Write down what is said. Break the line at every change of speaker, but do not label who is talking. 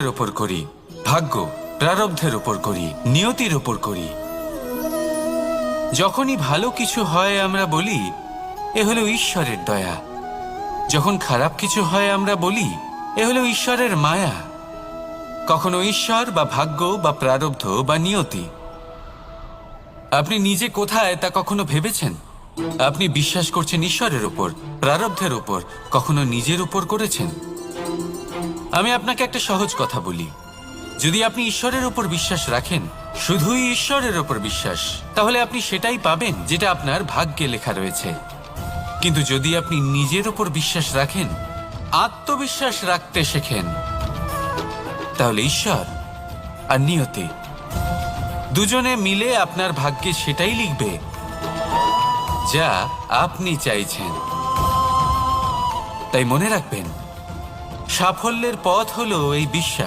ওপর করি, ভাগ্য প্রারব্ধের ওপর করি, নিয়তির ওপর করি। যখনই ভালো কিছু হয় আমরা বলি এ হলো ঈশ্বরের দয়া, যখন খারাপ কিছু হয় আমরা বলি এ হলো ঈশ্বরের মায়া। কখনো ঈশ্বর বা ভাগ্য বা প্রারব্ধ বা নিয়তি, আপনি নিজে কোথায় তা কখনো ভেবেছেন? আপনি বিশ্বাস করছেন ঈশ্বরের উপর, প্রারব্ধের উপর, কখনো নিজের উপর করেছেন? আমি আপনাকে একটা সহজ কথা বলি, যদি আপনি ঈশ্বরের উপর বিশ্বাস রাখেন, শুধুই ঈশ্বরের উপর বিশ্বাস, তাহলে আপনি সেটাই পাবেন যেটা আপনার ভাগ্যে লেখা রয়েছে। কিন্তু যদি আপনি নিজের উপর বিশ্বাস রাখেন, আত্মবিশ্বাস রাখতে শেখেন, তাহলে ঈশ্বর আর নিয়তি দুজনে মিলে আপনার ভাগ্যে সেটাই লিখবে যা আপনি চাইছেন। তাই মনে রাখবেন, সাফল্যের পথ হলো এই বিশ্বাস।